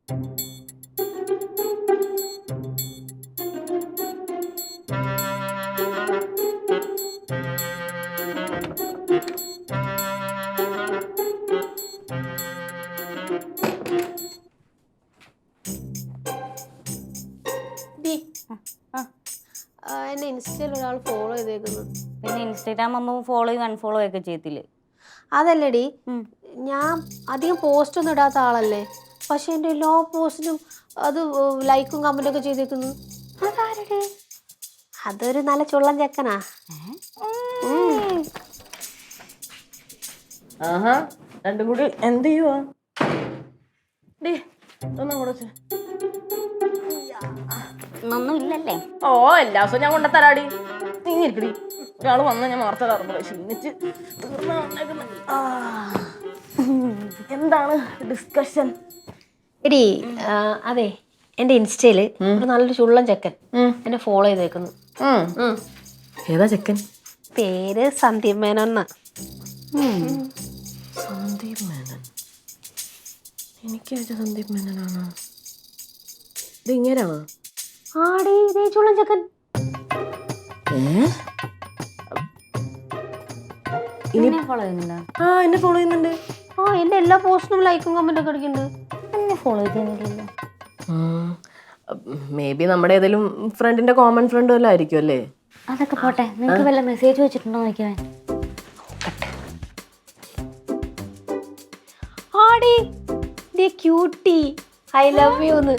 എന്നെ ഇൻസ്റ്റയിൽ ഒരാൾ ഫോളോ ചെയ്തേക്കുന്നു. പിന്നെ ഇൻസ്റ്റാഗ്രാം ആകുമ്പോൾ ഫോളോ അൺഫോളോ ഒക്കെ ചെയ്യത്തില്ലേ? അതല്ലടി, ഞാൻ അധികം പോസ്റ്റ് ഒന്നും ഇടാത്ത ആളല്ലേ, പക്ഷെ എൻ്റെ എല്ലാ പോസ്റ്റിനും അത് ലൈക്കും കമന്റും ഒക്കെ ചെയ്തേക്കുന്നു. അതാരുടെ? അതൊരു നല്ല ചുള്ളൻ ചെക്കനാ. ആഹാ, രണ്ടും കൂടി എന്ത് ചെയ്യുവാ? ഒന്നും ഇല്ലല്ലേ? ഓ, എല്ലാ ദിവസവും ഞാൻ കൊണ്ടുത്തരാടി. നീങ്ങിരിക്കടി. ഒരാൾ വന്ന് ഞാൻ വാർത്ത കറന്നു ക്ഷീണിച്ച് എന്താണ് ഡിസ്കഷൻ? എടി അതെ, എൻ്റെ ഇൻസ്റ്റയില് ഒരു നല്ലൊരു ചുള്ളൻ ചെക്കൻ എന്നെ ഫോളോ ചെയ്തേക്കുന്നു. ഏതാ ചെക്കൻ? പേര് സന്ദീപ് മേനോന്നാ. സന്ദീപ് മേനൻ? എനിക്ക് സന്ദീപ് മേനനാണോ? ഇത് ഇങ്ങനെയാണോ? ആടി, ഇതേ ചുള്ളൻ ചെക്കൻ. എന്നെ ഫോളോ ചെയ്യുന്നുണ്ടോ? ആ, എന്നെ ഫോളോ ചെയ്യുന്നുണ്ട്. എൻ്റെ എല്ലാ പോസ്റ്റിനും ലൈക്കും കമന്റും ഒക്കെ അടിക്കുന്നുണ്ട്. എന്നെ ഫോളോ ചെയ്യുന്നില്ലല്ലോ. മേ ബി നമ്മുടെ ഏതെങ്കിലും ഫ്രണ്ടിന്റെ കോമൺ ഫ്രണ്ട് വല്ലതും ആയിരിക്കും അല്ലേ? അതൊക്കെ പോട്ടെ, നിങ്ങൾക്ക് വല്ല മെസ്സേജ് വെച്ചിട്ടുണ്ടോ നോക്കിയാൽ? ആടി, ദേ ക്യൂട്ടി, ഐ ലവ് യു എന്ന്.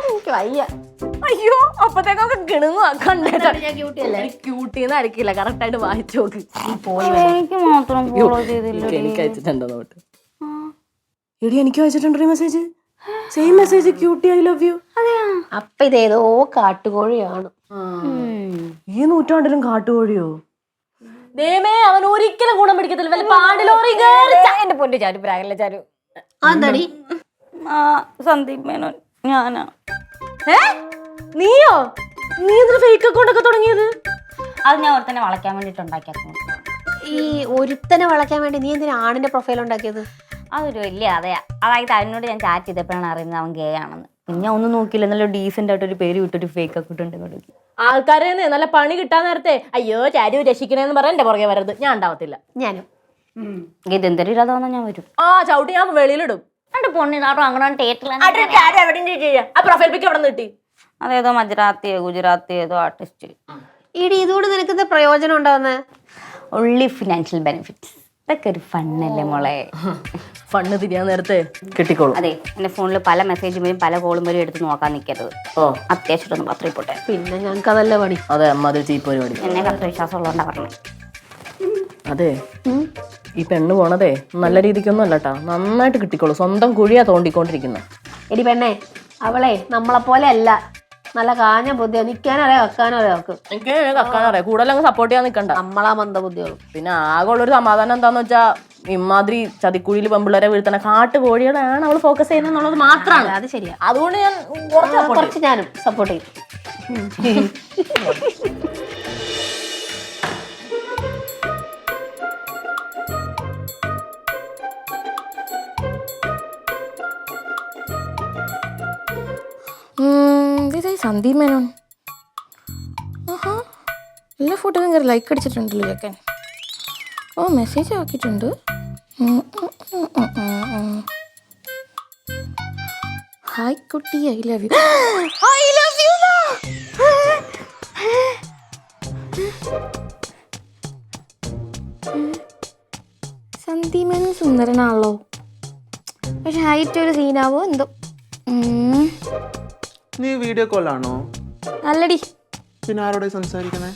എനിക്ക് വയ്യ. അയ്യോ, അപ്പത്തേക്കൊക്കെ കിണുങ്ങുവാ. കണ്ടേട്ടാ, ക്യൂട്ടിയല്ലേ? ക്യൂട്ടിന്ന് ആയിരിക്കില്ല, കറക്റ്റ് ആയിട്ട് വായിച്ചു നോക്ക്. എനിക്ക് മാത്രം ഫോളോ ചെയ്തില്ല. എനിക്ക് അയച്ചിട്ടുണ്ടോ നോട്ട്? എടി, എനിക്ക് അയച്ചിട്ടുണ്ടോ message? Same message, cutie I love you. അപ്പൊ ഇതേതോ കാട്ടുകോഴിയാണ്. ഈ നൂറ്റാണ്ടിലും കാട്ടുകോഴിയോ? ദേമേ, അവൻ ഒരിക്കലും ഗുണം പിടിക്കത്തില്ല. വല്ല പാടിലോറി എന്റെ പൊന്നു ചാരു, പ്രായല്ല ചാരു. അതെന്താടി? സന്ദീപ് മേനോൻ ഞാനാ. നീയോ? നീ എന്തിനാ ഫേക്ക് അക്കൗണ്ട് ഒക്കെ തുടങ്ങിയത്? അത് ഞാൻ ഒരുത്തന്നെ വളയ്ക്കാൻ വേണ്ടിട്ട് ഉണ്ടാക്കിയ. ഈ ഒരുത്തനെ വളയ്ക്കാൻ വേണ്ടി നീ എന്തിനാ ആണിന്റെ പ്രൊഫൈൽ ഉണ്ടാക്കിയത്? അതൊരു വലിയ അതെയാ. അതായത് അതിനോട് ഞാൻ ചാറ്റ് ചെയ്തപ്പോഴാണ് അറിയുന്നത് അവൻ ഗേ ആണെന്ന്. പിന്നെ ഒന്നും നോക്കിയില്ല, നല്ല ഡീസെന്റ് ആയിട്ട് ഒരു പേര് വിട്ടൊരു ഫേക്ക് അക്കൗണ്ട് ഉണ്ട്. ആൾക്കാരെ നല്ല പണി കിട്ടാൻ നേരത്തെ അയ്യോ ചാരു രക്ഷിക്കണേന്ന് പറയാൻ എന്റെ പുറകെ വരരുത്. ഞാൻ ഉണ്ടാവത്തില്ല. ഞാനും ഇതെന്തൊരു ഇതാണെന്ന് ഞാൻ വരും. ആ, ചവിട്ടി ഞാൻ വെളിയിലിടും. എന്റെ പൊണ്ണിനാട്ടോ അങ്ങനെ പ്രൊഫൈൽ പിക്ക് എവിടെ നിന്ന് കിട്ടി? അതേതോ മജറാത്തിയോ ഗുജറാത്തി ഏതോ ആർട്ടിസ്റ്റ്. ഇടി, ഇതുകൊണ്ട് നിനക്ക് പ്രയോജനം ഉണ്ടാവുന്നേ? Only financial benefits. ഇതൊക്കെ ഒരു ഫണ്ണല്ലേ മോളെ? ഫണ്ണ് തിരിയാൻ നേരത്തെ കിട്ടിക്കോളും. അതെ, എന്റെ ഫോണിൽ പല മെസ്സേജും വരും, പല കോളും വരും. എടുത്ത് നോക്കാൻ നിൽക്കരുത്. അത്യാവശ്യം മാത്രമേ പോട്ടെ. പിന്നെ ഞങ്ങൾക്ക് അതല്ല പണി. അതെ, അമ്മ അതിൽ ചീപ്പ് പരിപാടി. എന്നെ കറക്റ്റ് വിശ്വാസം ഉള്ളതുകൊണ്ടാ പറഞ്ഞത്. അതെ, ഈ പെണ്ണ് പോണതേ നല്ല രീതിക്കൊന്നും അല്ലട്ടാ. നന്നായിട്ട് കിട്ടിക്കോളൂ. സ്വന്തം കുഴിയാ തോണ്ടിക്കൊണ്ടിരിക്കുന്നത്. എടി പെണ്ണേ, അവളെ നമ്മളെ പോലെ അല്ല. നല്ല കാഞ്ഞ ബുദ്ധിയാ. നിൽക്കാനറിയാം, വെക്കാനോ അറിയാം. എനിക്ക് കക്കാനറിയാം. കൂടുതൽ സപ്പോർട്ട് ചെയ്യാൻ നിൽക്കണ്ട. നമ്മളാ മന്ദബുദ്ധികളും. പിന്നെ ആകെ ഉള്ളൊരു സമാധാനം എന്താന്ന് വെച്ചാ, ഇമാതിരി ചതിക്കുഴിയിൽ പെമ്പിള്ളേരെ വീഴ്ത്തണ കാട്ടുകോഴികളാണ് അവള് ഫോക്കസ് ചെയ്യുന്നത് മാത്രമാണ്. അത് ശരിയാ. അതുകൊണ്ട് ഞാൻ കുറച്ച് ഞാനും സപ്പോർട്ട് ചെയ്യും. ഇതായി സന്ദീപ് മേനോൻ. ആഹാ, എല്ലാ ഫോട്ടോയിലും കയറി ലൈക്ക് അടിച്ചിട്ടുണ്ടല്ലോ ചെക്കൻ. ഓ, മെസ്സേജ് ആക്കിയിട്ടുണ്ട്. ഹായ് കുട്ടി, I love you. I love you. Sandeep Menon സുന്ദരനാണല്ലോ, പക്ഷെ ഹൈറ്റ് ഒരു സീനാവോ എന്തോ. നീ വീഡിയോ കോളാണോ? നല്ലടി. പിന്നെ ആരോടെ സംസാരിക്കുന്നേ?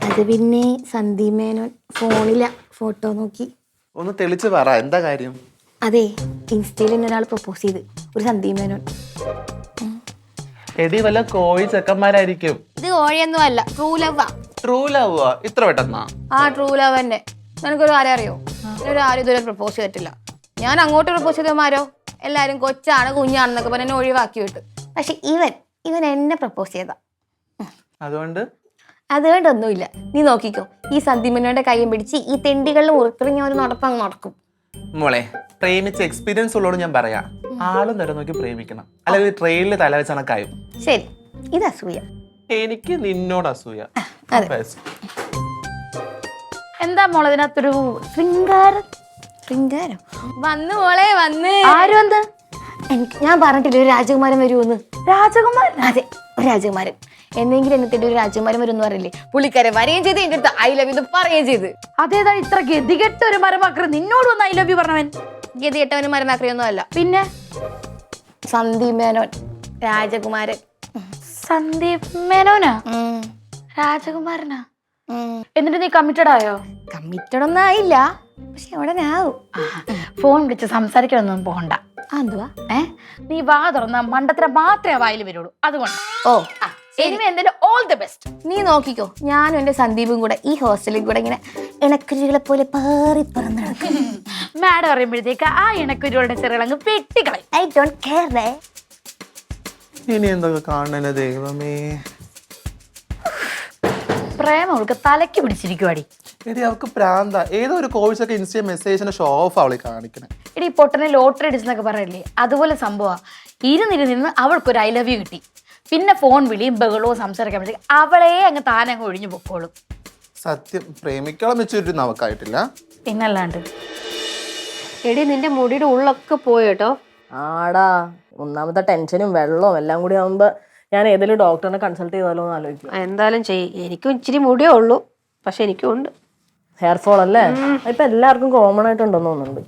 അത് പിന്നെ സന്ദീപ് മേനോൻ ഫോണില ഫോട്ടോ നോക്കി. ഒന്ന് തെളിച്ച് പറ, എന്താ കാര്യം? അതെ, ഇൻസ്റ്റയിൽ തന്നെ ഒരാൾ പ്രപ്പോസ് ചെയ്ത്, ഒരു സന്ദീപ് മേനോൻ. എടി, വല്ല കോഴി ചെക്കന്മാരായിരിക്കും. ഇത് കോഴിയൊന്നും അല്ല, ട്രൂ ലവ്. True love? ഇത്ര പെട്ടെന്നാ? ആ, ട്രൂ ലവ് തന്നെ. നിനക്കൊരു ആരെ അറിയോ? ഒരു ആരും ഇതുവരെ പ്രപ്പോസ് ചെയ്തിട്ടില്ല. ഞാൻ അങ്ങോട്ട് പ്രപ്പോസ് ചെയ്തമാരോ എല്ലാരും കൊച്ചാണ് കുഞ്ഞാണെന്നൊക്കെ പറഞ്ഞ് എന്നെ ഒഴിവാക്കി വിട്ടു. പക്ഷെ ഇവൻ എന്നെ പ്രപ്പോസ് ചെയ്താ. അതുകൊണ്ടൊന്നുമില്ല, നീ നോക്കിക്കോ. ഈ സന്ദീപ് മേനോന്റെ കയ്യും പിടിച്ച് ഈ തെണ്ടികളിൽ ഉറക്കിറങ്ങി ഒരു നടപ്പങ്ങ് നടക്കും. മോളെ പ്രേമിച്ച് എക്സ്പീരിയൻസ് ഉള്ളോട് ഞാൻ പറയാം, ആളും നേരം നോക്കി പ്രേമിക്കണം, അല്ലെങ്കിൽ ട്രെയിനിൽ തല വെച്ച് കണക്കായും. ശരി, ഇത് അസൂയ. എനിക്ക് നിന്നോട് അസൂയ. എന്താ മോളെ ഇതിനകത്തൊരു ശൃംഗാരം? ശൃംഗാരം വന്ന് മോളെ വന്ന്. ആരും എന്ത്? ഞാൻ പറഞ്ഞിട്ടില്ല ഒരു രാജകുമാരൻ വരുമെന്ന്. രാജകുമാരൻ? അതെ, ഒരു രാജകുമാരൻ. എന്നെങ്കിലും എന്നെ തേടി ഒരു രാജകുമാരൻ വരും എന്ന് പറയില്ലേ, പുള്ളിക്കാരെ വരികയും ചെയ്ത് എന്റെ അടുത്ത് ഐ ലവ് യു പറയുകയും ചെയ്ത്. അതേതാ ഇത്ര ഗതികെട്ട ഒരു മരമാക്ര നിന്നോട് വന്ന് ഐ ലവ് യു പറഞ്ഞവൻ? ഗതി കെട്ടവനും മരമാക്രിയൊന്നും അല്ല, പിന്നെ സന്ദീപ് മേനോൻ രാജകുമാരൻ. സന്ദീപ് മേനോനാ രാജകുമാരനാ? എന്നിട്ട് നീ കമ്മിറ്റഡ് ആയോ? കമ്മിറ്റഡ് ഒന്നും ആയില്ല, പക്ഷെ ഉടനെ ആവും. ഫോൺ വിളിച്ച് സംസാരിക്കണമെന്നും പോകണ്ട. എന്തുവാ? നീ വാ തുറന്ന മണ്ടത്തര മാത്രമേ വായിൽ വരുള്ളൂ, അതുകൊണ്ട്. ഓ എനിവേ എന്തായാലും ഓൾ ദി ബെസ്റ്റ്. നീ നോക്കിക്കോ, ഞാനും എന്റെ സന്ദീപും കൂടെ ഈ ഹോസ്റ്റലിൽ കൂടെ ഇങ്ങനെ ഇണക്കുരുകളെ പോലെ പാറി പറന്ന് നടക്കും. മാഡം പറയുമ്പോഴത്തേക്ക് ആ ഇണക്കുരുകളുടെ ചെറുകളങ്ങ് വെട്ടിക്കളയും. I don't care. ഇനി എന്തൊക്കെ കാണണ ദൈവമേ. പ്രേമം അവൾക്ക് തലയ്ക്ക് പിടിച്ചിരിക്കുവാടി. എടി അവൾക്ക് പ്രാന്ത. ഏതോ ഒരു കോഴ്സൊക്കെ ഇൻസ്റ്റ മെസ്സേജിന്റെ ഷോ ഓഫ് അവളെ കാണിക്കണേ. എടി പൊട്ടനെ ലോട്ടറി അടിച്ചെന്നൊക്കെ പറയില്ലേ, അതുപോലെ സംഭവം. ഇരുന്നിരുന്ന് അവൾക്കൊരു ഐ ലവ് യു കിട്ടി. പിന്നെ ഫോൺ വിളിയും ബഹളവും സംസാരിക്കുമ്പോഴത്തേക്ക് അവളെ അങ്ങ് താനങ്ങ് ഒഴിഞ്ഞു പൊക്കോളും. സത്യം, പ്രേമിക്കോളം വെച്ചൊരു നമുക്കായിട്ടില്ല. പിന്നല്ലാണ്ട്. എടി നിന്റെ മുടിയുടെ ഉള്ളൊക്കെ പോയി കേട്ടോ. ആടാ, ഒന്നാമത്തെ ടെൻഷനും വെള്ളവും എല്ലാം കൂടി ആകുമ്പോ ഞാൻ ഏതെങ്കിലും ഡോക്ടറിനെ കൺസൾട്ട് ചെയ്താലോ എന്ന് ആലോചിക്കും. എന്തായാലും ചെയ്യ്. എനിക്കും ഇച്ചിരി മുടിയേ ഉള്ളൂ, പക്ഷെ എനിക്കും ഉണ്ട് ഹെയർ ഫോൾ അല്ലേ? ഇപ്പൊ എല്ലാവർക്കും കോമൺ ആയിട്ടുണ്ടെന്ന് തോന്നുന്നുണ്ട്.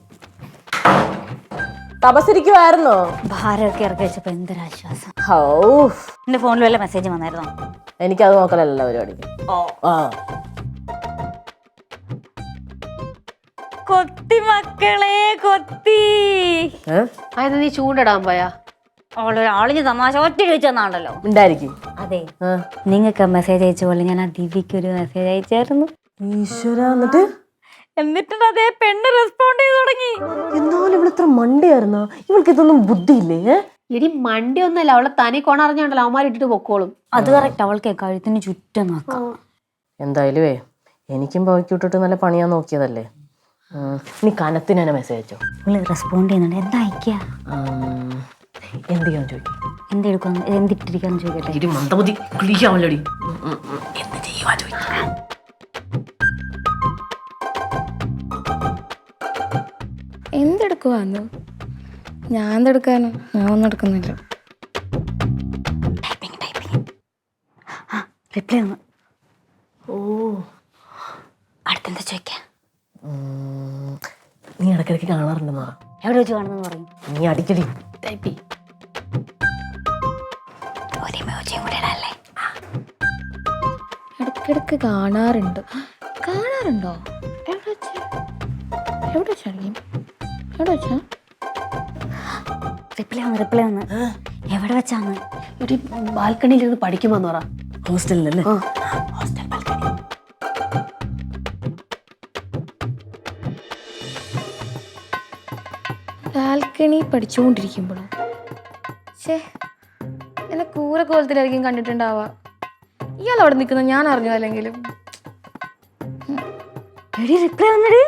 തപസ്സിരിക്കുവായിരുന്നോ? ഭാരമൊക്കെ ഇറക്കി വെച്ചപ്പോ എന്തൊരാശ്വാസം. ഹൗ, എന്റെ ഫോണിൽ വല്ല മെസ്സേജ് വന്നായിരുന്നോ? എനിക്കത് നോക്കലല്ല പരിപാടി. കൊത്തി മക്കളെ കൊത്തി. അതായത് നീ ചൂണ്ടിടാൻ പോയാ? അവളൊരാളിഞ്ഞ് തമാശ ഒറ്റ ചോദിച്ചെന്നാണല്ലോ. ഉണ്ടായിരിക്കും. അതെ, നിങ്ങൾക്ക് മെസ്സേജ് അയച്ച പോലെ ഞാൻ ആ ദിവ്യക്ക് ഒരു മെസ്സേജ് അയച്ചായിരുന്നു. ഈശ്വര, എന്നിട്ട് അതേ പെണ്ണ് റെസ്പോണ്ട് ചെയ്ത് തുടങ്ങി. എന്നാലും ഇവിടെ ഇത്ര മണ്ടിയായിരുന്നോ? ഇവൾക്ക് ഇതൊന്നും ബുദ്ധിയില്ലേ? ഇനി മണ്ടി ഒന്നല്ല, അവളെ തനി കൊണറിഞ്ഞോണ്ടല്ലോ അവന്മാരിട്ടിട്ട് പൊക്കോളും. അത് കറക്റ്റ്, അവൾക്ക് കഴുത്തിന് ചുറ്റും നോക്കാം. എന്തായാലുവേ എനിക്കും പോയിക്ക് വിട്ടിട്ട് നല്ല പണിയാൻ നോക്കിയതല്ലേ. നീ കനത്തിന് തന്നെ മെസ്സേജ് അയച്ചോ? റെസ്പോണ്ട് ചെയ്യുന്നുണ്ട്. എന്താ അയക്കുക? എന്ത് ചെയ്യാൻ ചോദിക്കും? എന്തെടുക്കാന്ന് എന്തിട്ടിരിക്കാന്ന് ചോദിക്കട്ടെ. മന്ദബുദ്ധി ക്ലിയാവല്ലടി. എന്ത് ചെയ്യുവാ ചോദിക്കും? എന്തെടുക്കുവാന്ന്? ഞാൻ എന്തെടുക്കാനോ? ഞാൻ ഒന്നും എടുക്കുന്നില്ല. റിപ്ലൈ ഒന്ന്. ഓ, അടുത്തെന്താ ചോദിക്കാ? നീ ഇടയ്ക്കിടയ്ക്ക് കാണാറുണ്ടെന്ന് പറ. എവിടെ വെച്ച് കാണുന്നു പറയും. നീ അടിക്കടി ടൈപ്പ്. ഒരു ഇമോജിയും കൂടെ ഇടാല്ലേ? ഇടയ്ക്കിടയ്ക്ക് കാണാറുണ്ട്. കാണാറുണ്ടോ? എവിടെ വെച്ചാ? റിപ്ലൈ ഒന്ന്. എവിടെ വെച്ചാന്ന്? ഒരു ബാൽക്കണിയിൽ ഇരുന്ന് പഠിക്കുമെന്ന് പറ. ഹോസ്റ്റലിലല്ലേ? Hostel balcony. ബാൽക്കണി പഠിച്ചുകൊണ്ടിരിക്കുമ്പോഴോ? എന്നെ കൂറ കോലത്തിലായിരിക്കും കണ്ടിട്ടുണ്ടാവുക. ഇയാൾ അവിടെ നിൽക്കുന്നത് ഞാൻ അറിഞ്ഞു. അല്ലെങ്കിലും റിപ്ലൈ വന്നടി.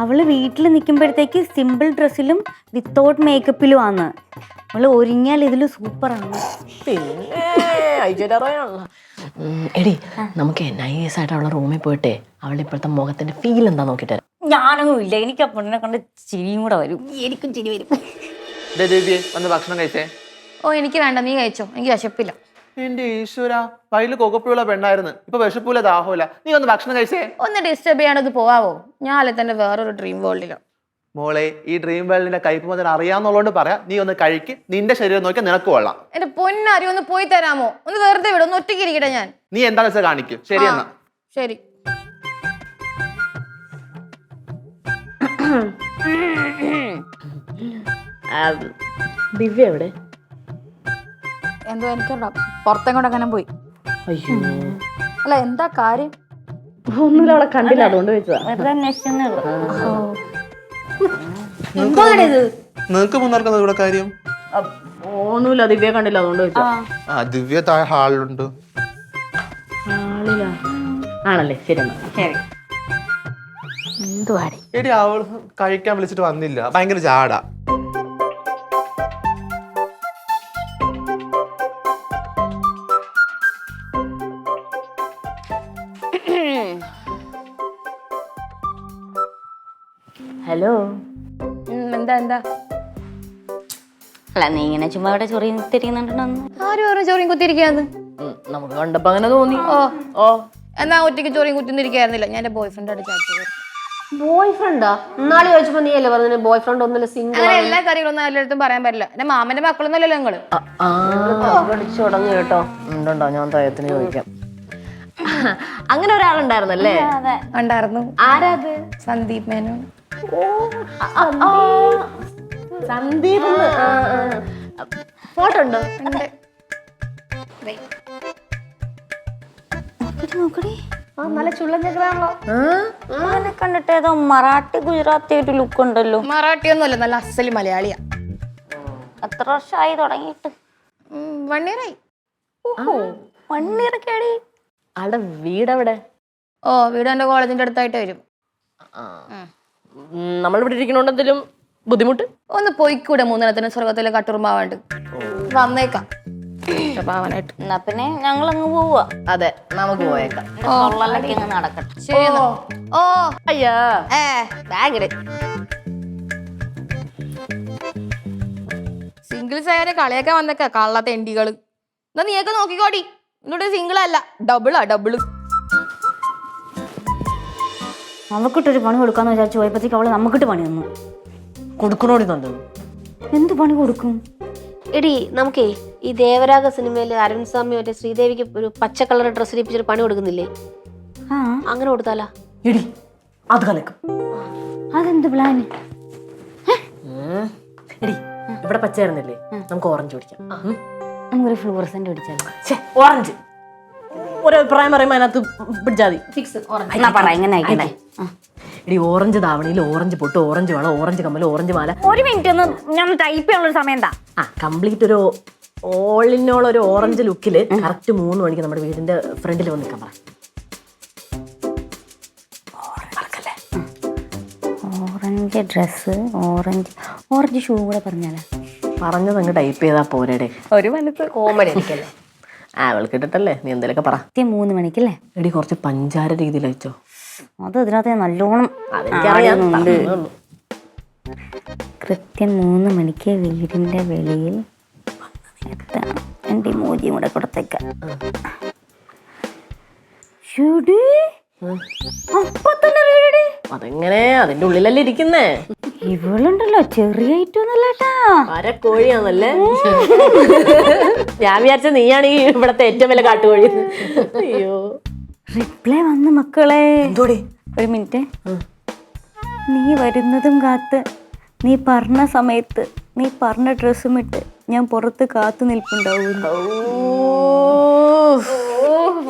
അവള് വീട്ടിൽ നിൽക്കുമ്പോഴത്തേക്ക് സിമ്പിൾ ഡ്രസ്സിലും വിത്തൗട്ട് മേക്കപ്പിലും ആണ്. അവള് ഒരുങ്ങിയാൽ ഇതില് സൂപ്പറാണ്. പിന്നെ എടി, നമുക്ക് നൈസായിട്ട് അവളെ റൂമിൽ പോയിട്ടേ അവളുടെ ഇപ്പോഴത്തെ മുഖത്തിന്റെ ഫീൽ എന്താ നോക്കിട്ട്. ഞാനൊന്നും ഇല്ല, എനിക്ക് ആ പെണ്ണിനെ കണ്ട് ചിരിയും കൂടെ വരും. എനിക്കും ചിരി വരും. വന്ന് ഭക്ഷണം കഴിച്ചേ. ഓ എനിക്ക് വേണ്ട, നീ കഴിച്ചോ, എനിക്ക് വിശപ്പില്ല. എന്റെ ഈശ്വര, വയലിൽ കൊകപ്പുള്ള പെണ്ണായിരുന്നു, ഇപ്പൊ വിശപ്പൂല ദാഹമില്ല. നീ ഒന്ന് ഭക്ഷണം കഴിച്ചേ. ഒന്ന് ഡിസ്റ്റർബ് ചെയ്യാണ്ടത് പോവാവോ? ഞാൻ അല്ലെ തന്നെ വേറൊരു ഡ്രീം വേൾഡിലാണ്. മോളെ, ഈ ഡ്രീം വേൾഡിന്റെ കയ്പ് മുതൽ അറിയാന്നുള്ളതുകൊണ്ട് പറയാ, നീ ഒന്ന് കഴിക്ക്. നിന്റെ ശരീരം നോക്കി നിനക്ക് കൊള്ളാം. എന്റെ പൊന്നാരി ഒന്ന് പോയി തരാമോ? ഒന്ന് വെറുതെ വിടും, ഒന്ന് ഒറ്റയ്ക്ക് ഇരിക്കട്ടെ ഞാൻ. നീ എന്താണെന്ന് വെച്ചാൽ കാണിക്കും. ശരി എന്നാ. ശരി. ദിവ്യ എവിടെ? എന്തോ എനിക്കുണ്ടോ പുറത്തെങ്ങോട്ടെങ്ങനെ പോയി. അയ്യോ, അല്ല എന്താ കാര്യം? ഒന്നുമില്ല, അവളെ കണ്ടില്ല, അതുകൊണ്ട് വെച്ചതാ. വെറുതെ അന്വേഷിച്ചെന്നേ ഉള്ളൂ. നിനക്ക് മുന്നേർക്കുന്നത് ഇവിടെ കാര്യം ഒന്നുമില്ല, ദിവ്യ കണ്ടില്ല, അതുകൊണ്ട് വെച്ചതാ. ആ, ദിവ്യ താഴെ ഹാളിലുണ്ട്. ആണല്ലേ? ശരി എന്നാ. ശരി. എന്തുവാടി എടി അവൾ കഴിക്കാൻ വിളിച്ചിട്ട് വന്നില്ല, ഭയങ്കര ജാടാ. ഹലോ. എന്താ എന്താ അല്ല നീ ഇങ്ങനെ ചുമ്മാ ഇവിടെ ചൊറി തിരിക്കുന്നുണ്ടോ? ആരും ഓരോ ചോറിയും കുത്തിയിരിക്കാന്ന് നമുക്ക് കണ്ടപ്പോ അങ്ങനെ തോന്നി. ഓ എന്നാ ഒറ്റയ്ക്ക് ചോറിയും കുത്തിന്നിരിക്കായിരുന്നില്ല. ഞാൻ എന്റെ ബോയ് ഫ്രണ്ടോട് ചാറ്റ് ചെയ്തു. ബോയ് ഫ്രണ്ടാ? ഇന്നാള് ചോദിച്ചപ്പോ നീ അല്ലേ പറഞ്ഞ ബോയ് ഫ്രണ്ട് ഒന്നുമില്ല, സിംഗിൾ. അങ്ങനെ എല്ലാ കാര്യങ്ങളൊന്നും എല്ലായിടത്തും പറയാൻ പറ്റില്ല. എന്റെ മാമന്റെ മക്കളൊന്നും അല്ലല്ലോ നിങ്ങള്. വിളിച്ചു തുടങ്ങി കേട്ടോ. ഉണ്ടോ, ഞാൻ തയത്തിന് ചോദിക്കാം. അങ്ങനെ ഒരാളുണ്ടായിരുന്നല്ലേ? ഉണ്ടായിരുന്നു. ആരാത്? സന്ദീപ് മേനോൻ. സന്ദീപ്. ഫോട്ടോ ഉണ്ടോ? നോക്കടി, നല്ല ചുള്ളൻ ചക്രാണല്ലോ. കണ്ടിട്ട് ഏതോ മറാഠി ഗുജറാത്തി ആയിട്ട് ലുക്ക് ഉണ്ടല്ലോ. മറാഠി ഒന്നുമല്ല, നല്ല അസല് മലയാളിയാ. എത്ര വർഷമായി തുടങ്ങിയിട്ട്? 1 year ആയി. വണ്ണിറക്കേടി. ആളുടെ വീടെവിടെ? ഓ, വീട് എന്റെ കോളേജിന്റെ അടുത്തായിട്ട് വരും. നമ്മളിവിടെ ഇരിക്കണോണ്ട് എന്തെങ്കിലും ബുദ്ധിമുട്ട്? ഒന്ന് പോയിക്കൂടെ, 3 സ്വർഗത്തിലെ കട്ടുറുമ്പാവാണ്ട്. വന്നേക്കാം പാവനായിട്ട്. എന്നാ പിന്നെ ഞങ്ങൾ അങ്ങ് പോവാ. അതെ, നമുക്ക് പോയേക്കാം. തൊള്ളലൊക്കെ അങ്ങ് നടക്കട്ടെ. ശരി. ഓ അയ്യാ, ബാഗില് സിംഗിൾസ് ആയവരെ കളിയൊക്കെ വന്നേക്ക കള്ള തെണ്ടികള്. എന്നാ നീയൊക്കെ നോക്കിക്കോടി, ഇങ്ങോട്ട് സിംഗിൾ അല്ല, ഡബിളാ ഡബിള്. നമുക്കിട്ടൊരു പണി കൊടുക്കാന്ന് വിചാരിച്ചു പോയപ്പോഴത്തേക്ക് അവള് നമുക്കിട്ട് പണി തന്നു. കൊടുക്കണോടി നല്ലത്. എന്ത് പണി കൊടുക്കും? എടി നമുക്കേ ഈ ദേവരാഗ സിനിമയില് അരുൺ സ്വാമി മറ്റേ ശ്രീദേവിക്ക് ഒരു പച്ച കളർ ഡ്രസ് ഇടിപ്പിച്ചൊരു പണി കൊടുക്കുന്നില്ലേ? ആ, അങ്ങനെ കൊടുത്താലാ? എടി അത് കലക്കും. അതെന്ത് പ്ലാന്? എടി ഇവിടെ പച്ചയായിരുന്നില്ലേ, നമുക്ക് ഓറഞ്ച് പിടിക്കാം. നമുക്കൊരു ഫ്ലൂറസെന്റ് പിടിച്ചാലോ? ഓറഞ്ച് ഒരു അഭിപ്രായം പറയുമ്പോ അതിനകത്ത് പിടിച്ചാൽ മതി. എന്നാ പറ, എങ്ങനെ ആയിക്കണ്ടേ? എടി ഓറഞ്ച് ധാവണിയിൽ ഓറഞ്ച് പൊട്ട്, ഓറഞ്ച് വള, ഓറഞ്ച് കമ്മൽ, ഓറഞ്ച് മാല. ഒരു മിനിറ്റ് ഒന്ന് ഞാൻ ടൈപ്പ് ചെയ്യാനുള്ള സമയം എന്താ? കംപ്ലീറ്റ് ഒരു ഓൾ ഇൻ ഓൾ ഒരു ഓറഞ്ച് ലുക്കില് കറക്റ്റ് 3 മണിക്ക് നമ്മുടെ വീടിന്റെ ഫ്രണ്ടിൽ വന്ന് നിൽക്കാൻ പറ. ഓറഞ്ച് ഡ്രസ്സ്, ഓറഞ്ച് ഷൂ കൂടെ പറഞ്ഞാലോ? പറഞ്ഞത് അങ്ങ് ടൈപ്പ് ചെയ്താ പോരടെ. ഒരു മനസ്സ് കോമഡി ആയിരിക്കല്ലേ? അവൾക്ക് ഇട്ടിട്ടല്ലേ, നീ എന്തെങ്കിലുമൊക്കെ പറ. 3 മണിക്കല്ലേ? എടി കുറച്ച് പഞ്ചാര രീതിയിൽ അയച്ചോ. അത് ഇതിനകത്ത് നല്ലോണം അതെനിക്കറിയാം. കൃത്യം 3 മണിക്ക് വീടിന്റെ വെളിയിൽ എത്താം. എൻ്റെ മോജിയും കൂടെ കൊടുത്തേക്കാം. അതെങ്ങനെ, അതിന്റെ ഉള്ളിലല്ലേ ഇരിക്കുന്നേ. ഇവളുണ്ടല്ലോ ചെറിയ ഐറ്റൊന്നുമല്ലേട്ടാ, കോഴിയാന്നല്ലേ? ഞാൻ വിചാരിച്ച നീയാണ് ഈ ഇവിടത്തെ ഏറ്റവും വലിയ കാട്ടുകോഴി. അയ്യോ, റിപ്ലൈ വന്ന് മക്കളെ. എന്തോടി? ഒരു മിനിറ്റ്. നീ വരുന്നതും കാത്ത്, നീ പറഞ്ഞ സമയത്ത്, നീ പറഞ്ഞ ഡ്രസ്സും ഇട്ട് ഞാൻ പുറത്ത് കാത്തു നിൽപ്പുണ്ടാവും.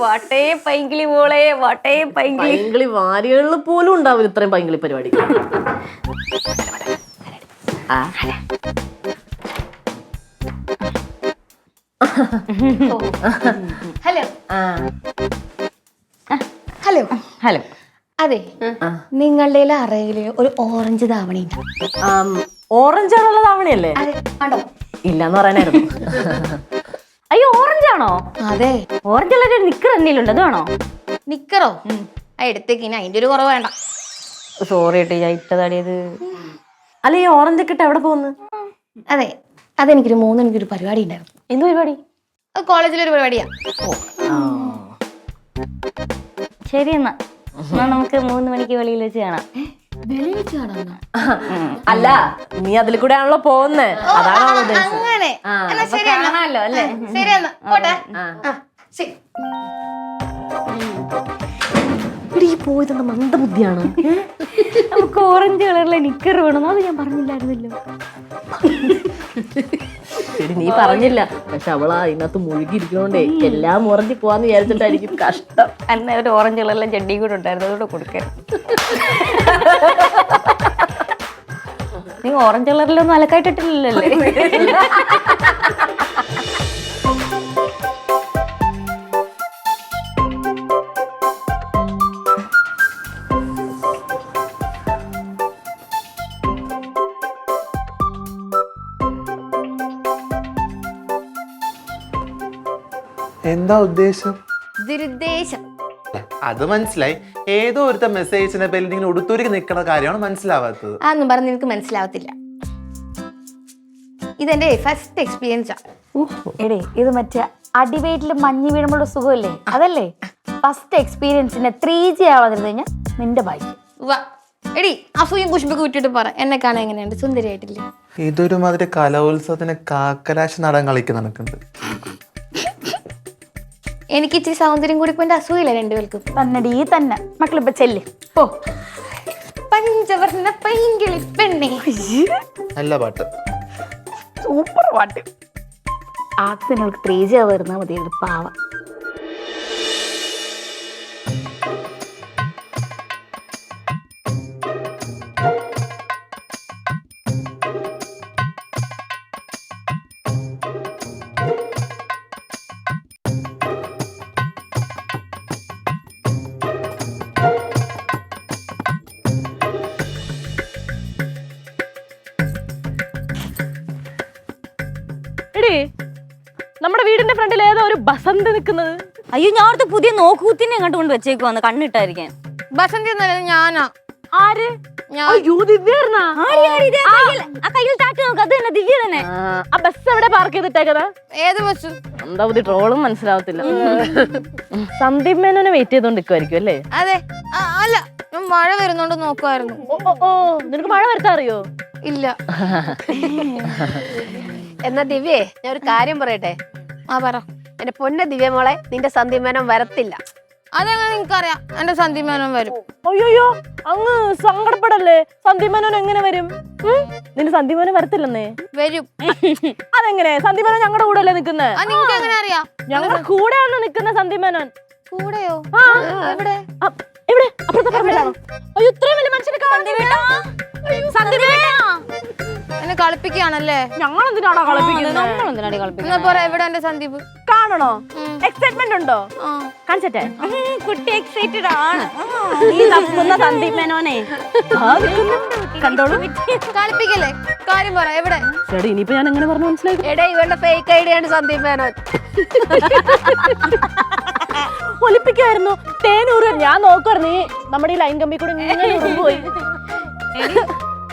വാട്ടേ പൈങ്കിളി മോളെ, വാട്ടേ പൈങ്കിളി. പൈങ്കിളി വാരികളിൽ പോലും ഉണ്ടാവും ഇത്രയും പൈങ്കിളി പരിപാടി. Hello hello hello. അതെ, നിങ്ങളുടെ അറയില് ഒരു ഓറഞ്ച് ധാവണി ഉണ്ട്. ഓറഞ്ച് ആണുള്ള ധാവണിയല്ലേ? ഇല്ലാന്ന് പറയാനായിരുന്നു. അയ്യോ, ഓറഞ്ച് ആണോ? അതെ, ഓറഞ്ച് ഉള്ള നിക്കർ എന്തെങ്കിലും ഉണ്ട്, അതാണോ? നിക്കറോ? എടുത്തേക്ക്, ഇനി അതിന്റെ ഒരു കുറവ് വേണ്ട. സോറി കേട്ടോ, ഞാൻ ഇട്ടതാടിയത്. അല്ല, ഈ ഓറഞ്ച് ഒക്കെ ഇട്ട് എവിടെ പോകുന്നു? അതെ, അതെനിക്കൊരു 3 മണിക്കൊരു പരിപാടി ഉണ്ടായിരുന്നു. എന്ത് പരിപാടി? അത് കോളേജിലൊരു പരിപാടിയാ. ശരി എന്നാ നമുക്ക് 3 മണിക്ക് വെളിയിൽ വെച്ച് കാണാം. വെളിയിൽ വെച്ച് കാണാം? അല്ല, നീ അതിൽ കൂടെ ആണല്ലോ പോകുന്നേ, അതാണ് അവൾ ഉദ്ദേശിച്ചത്. അങ്ങനെ എന്നാ ശരി, കാണാമല്ലോ അല്ലേ? ശരി എന്നാ പോട്ടെ. ശരി. പോയതെന്താ മന്ദബുദ്ധിയാണ്? നമുക്ക് ഓറഞ്ച് കളറിലെ നിക്കർ വേണം, അത് ഞാൻ പറഞ്ഞില്ലായിരുന്നല്ലോ. ശരി, നീ പറഞ്ഞില്ല, പക്ഷെ അവളാ ഇതിനകത്ത് മുഴുകിയിരിക്കണോണ്ടേ എല്ലാം ഓറഞ്ച് പോവാന്ന് വിചാരിച്ചിട്ടായിരിക്കും. കഷ്ടം. അന്ന് ഒരു ഓറഞ്ച് കളറിലെ ചെടി കൂടെ ഉണ്ടായിരുന്നു, അതുകൂടെ കൊടുക്കാൻ. നീ ഓറഞ്ച് കളറിലൊന്നും അലക്കായിട്ടിട്ടില്ലല്ലേ? എന്താ ഉദ്ദേശം? ദുരുദ്ദേശം. അത് മനസ്സിലായി. ഏതോ ഒരുത്ത മെസ്സേജിന്റെ പേരിൽ ഇങ്ങനെ ഉടുത്തൂരിക്ക് നിൽക്കുന്ന കാര്യമാണ് മനസ്സിലാവാത്തത്. അതൊന്നും പറഞ്ഞ് നിനക്ക് മനസ്സിലാവത്തില്ല. ഇതെന്റെ ഫസ്റ്റ് എക്സ്പീരിയൻസാ. എടേ ഇത് മറ്റേ അടിവെയിറ്റിൽ മഞ്ഞ് വീഴുമ്പോൾ സുഖമല്ലേ, അതല്ലേ ഫസ്റ്റ് എക്സ്പീരിയൻസിന്റെ 3G ആവാതിരുന്നു കഴിഞ്ഞാൽ നിന്റെ ഭാഗ്യം. എടി അസൂയും കുശുമ്പൊക്കെ വിട്ടിട്ട് പറ, എന്നെ കാണാൻ എങ്ങനെയുണ്ട്? സുന്ദരിയായിട്ടില്ലേ? ഇതൊരുമാതിരി കലോത്സവത്തിന് കാക്കരാശ് നാടകം കളിക്കുന്ന നടക്കുന്നുണ്ട്. എനിക്ക് ഇച്ചിരി സൗന്ദര്യം കൂടി കൊണ്ട് അസൂയില്ല രണ്ടുപേർക്കും. തന്നെടീ തന്നെ. മക്കളിപ്പോ ചെല്ല് ഓ. പഞ്ചവർണ്ണ പൈങ്കിളി പെണ്ണേ. നല്ല പാട്ട്. സൂപ്പർ പാട്ട്. ആദ്യങ്ങൾക്ക് 3G ആവാതിരുന്നാ മതി. ഒരു പാവ. എടീ, നമ്മുടെ വീടിന്റെ ഫ്രണ്ടിൽ ഏതോ ഒരു ബസന്ത് നിൽക്കുന്നത്. അയ്യോ, ഞാൻ അവിടുത്തെ പുതിയ നോക്കൂത്തിനെ അങ്ങോട്ട് കൊണ്ട് വെച്ചേക്കുവാന്ന് കണ്ണിട്ടായിരിക്കാൻ. ബസന്തി എന്നല്ല, ഞാനാ. ആര്? ഞാൻ. അയ്യോ, ദിവ്യായിരുന്നാ? ആ കയ്യിൽ താക്ക് നോക്ക്, അത് തന്നെ ദിവ്യ തന്നെ. ആ ബസ് എവിടെ പാർക്ക് ചെയ്തിട്ടേക്കതാ? ഏത് ബസ്? എന്താ പുതിയ ട്രോളും മനസ്സിലാവത്തില്ല. സന്ദീപ് മേനോനെ വെയിറ്റ് ചെയ്തോണ്ടിരിക്കുവായിരിക്കും അല്ലേ? അതെ. അല്ല, ഞാൻ മഴ വരുന്നോണ്ട് നോക്കുമായിരുന്നു. ഓ, നിനക്ക് മഴ വരുത്താ അറിയോ? ഇല്ല. എന്നാ ദിവ്യേ, ഞാൻ ഒരു കാര്യം പറയട്ടെ. ആ പറ. എന്റെ പൊന്ന ദിവ്യ മോളെ, നിന്റെ സന്ധ്യമേനം വരത്തില്ല. അതെങ്ങനെ നിനക്കറിയാം? എന്റെ സന്ദീപ് മേനോൻ വരും. അയ്യോ, അങ്ങ് സങ്കടപ്പെടല്ലേ. സന്ദീപ് മേനോൻ എങ്ങനെ വരും? നിന്റെ സന്ദീപ് മേനോൻ വരത്തില്ലെന്നേ? വരും. അതെങ്ങനെ? സന്ദീപ് മേനോൻ ഞങ്ങളുടെ കൂടെ അല്ലേ നിക്കുന്നത്? നിനക്ക് എങ്ങനെ അറിയാം? ഞങ്ങളുടെ കൂടെയാണ് നിക്കുന്ന സന്ദീപ് മേനോൻ. കൂടെയോ? എവിടെ? എവിടെ? അപ്പുറത്തെ പറമ്പിലാണോ? അയ്യോ, ഇത്രയും വലിയ മനുഷ്യനെ എന്നെ കളിപ്പിക്കുകയാണല്ലേ? ഞങ്ങൾ എന്തിനാണോ കളിപ്പിക്കുന്നത്? എന്നാ പറ, എവിടെ എന്റെ സന്ദീപ്? കാണണോ? എക്സൈറ്റ്മെന്റ് ഉണ്ടോ? കാണിച്ചേ. കുട്ടി എക്സൈറ്റഡ് ആണ്. നീ തപ്പുന്ന സന്ദീപ് മേനോനെ കണ്ടോളൂ. കളിപ്പിക്കല്ലേ? കാര്യം പറ, എവിടെ? ചേട്ടാ, ഇനിയിപ്പോ ഞാൻ എങ്ങനെ പറഞ്ഞു മനസ്സിലായി? എടേ, ഇവളുടെ ഫേക്ക് ഐഡിയാണ് സന്ദീപ് മേനോൻ. ഒലിപ്പിക്കായിരുന്നു. തേനൂറ് ഞാൻ നോക്കുവായിരുന്നു. നീ നമ്മുടെ ഈ ലൈൻ കമ്പി കൂടെ ഇങ്ങനെ പോയി.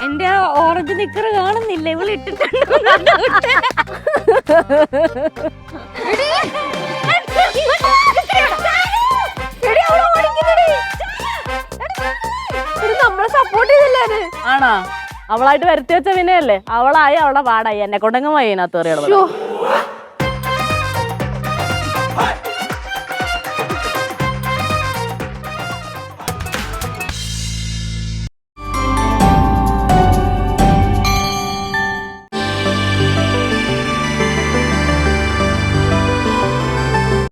എന്റെ ആ ഓറഞ്ച് നിക്കർ കാണുന്നില്ല, ഇവള് ഇട്ടിട്ടുണ്ട്. നമ്മളെ സപ്പോർട്ട് ചെയ്തില്ലേ? ആണോ? അവളായിട്ട് വരുത്തി വെച്ച വിനയല്ലേ? അവളായി അവളെ പാടായി. എന്നെ കൊണ്ടെങ്കിലും വയ്യതിനകത്ത് കയറിയാണ്.